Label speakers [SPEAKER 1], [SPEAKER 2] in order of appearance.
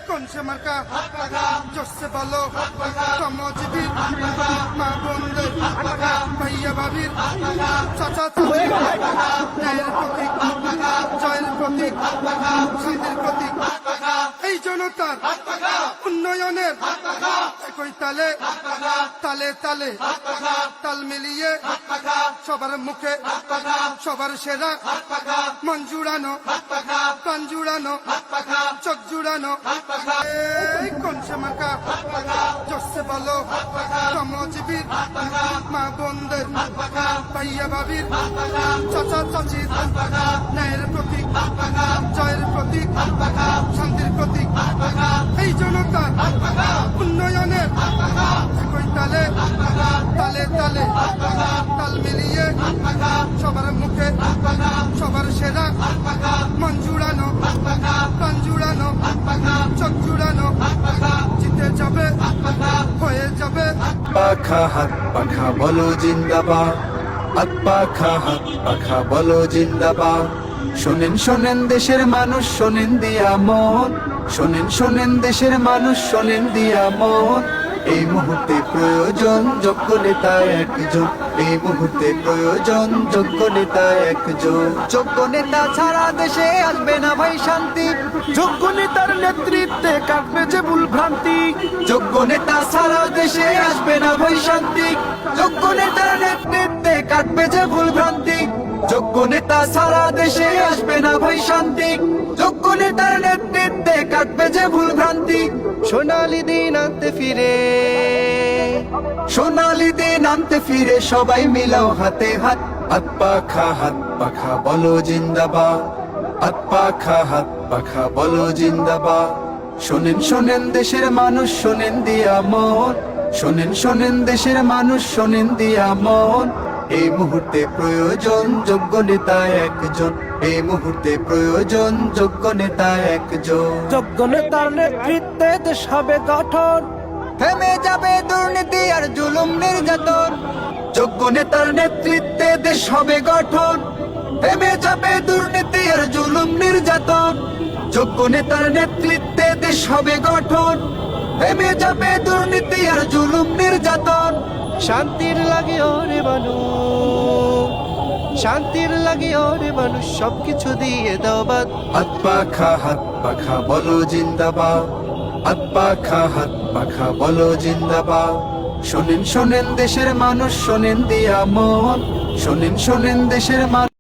[SPEAKER 1] কোন সে মার্কা জোরসে বলো কর্মজীবীর মা বোনদের ভাইয়া ভাবির চাচা চাচি ন্যায়ের প্রতীক জয়ের প্রতীক শান্তির প্রতীক এই জনতার উন্নয়নের একই তালে তালে তালে তাল মিলিয়ে সবার মুখে সবার সেরা মন জুড়ানো প্রাণ জুড়ানো চোখ জুড়ানো এই কোন সে মার্কা জোরসে বলো কর্মজীবীর মা বোনদের ভাইয়া ভাবির চাচা চাচির ন্যায়ের প্রতীক জয়ের প্রতীক শান্তির প্রতীক এই জনতার উন্নয়নের একই তালে তালে তালে তাল মিলিয়ে সবার মুখে সবার সেরা মন জুড়ানো প্রাণ জুড়ানো চোখ জুড়ানো জিতে যাবে হয়ে যাবে
[SPEAKER 2] পাখা হাত পাখা বলো জিন্দাবাদ হাত পাখা হাত পাখা বলো জিন্দাবাদ শোনেন শোনেন দেশের মানুষ শোনেন দিয়া মন শোনেন শোনেন দেশের মানুষ শোনেন দিয়া মন এই মুহূর্তে প্রয়োজন যোগ্য নেতা একজন এই মুহূর্তে প্রয়োজন যোগ্য নেতা একজন যোগ্য নেতা ছাড়া দেশে আসবে না ভাই শান্তি যোগ্য নেতার নেতৃত্বে কাটবে যে ভুল ভ্রান্তি যোগ্য নেতা ছাড়া দেশে আসবে না ভাই শান্তি যোগ্য নেতার নেতৃত্বে কাটবে যে ভুল ভ্রান্তি যোগ্য নেতা সারা দেশে আসবে না ভাই শান্তি যোগ্য নেতার নেতৃত্বে কাটবে যে ভুল ভ্রান্তি সোনালী দিন আনতে ফিরে সোনালী দিন আনতে ফিরে সবাই মিলাও হাতে হাত হাত পাখা বলো জিন্দাবাদ হাত পাখা বলো জিন্দাবাদ শোনেন শোনেন দেশের মানুষ শোনেন দিয়া মন শোনেন শোনেন দেশের মানুষ শোনেন দিয়া মন এই মুহূর্তে প্রয়োজন যোগ্য নেতা একজন এই মুহূর্তে প্রয়োজন যোগ্য নেতা একজন
[SPEAKER 3] যোগ্য নেতার নেতৃত্বে দেশ হবে গঠন
[SPEAKER 2] থেমে যাবে দুর্নীতি আর জুলুম নির্যাতন যোগ্য নেতার নেতৃত্বে দেশ হবে গঠন থেমে যাবে দুর্নীতি আর জুলুম নির্যাতন যোগ্য নেতার নেতৃত্বে দেশ হবে গঠন থেমে যাবে দুর্নীতি আর জুলুম নির্যাতন
[SPEAKER 3] শান্তির লাগে ওরে মানুষ শান্তির লাগে ওরে মানুষ সবকিছু দিয়ে দাও বাদ
[SPEAKER 2] হাত পাখা বলো জিন্দাবাদ হাত পাখা বলো জিন্দাবাদ শোনেন শোনেন দেশের মানুষ শোনেন দিয়া মন শোনেন শোনেন দেশের মানুষ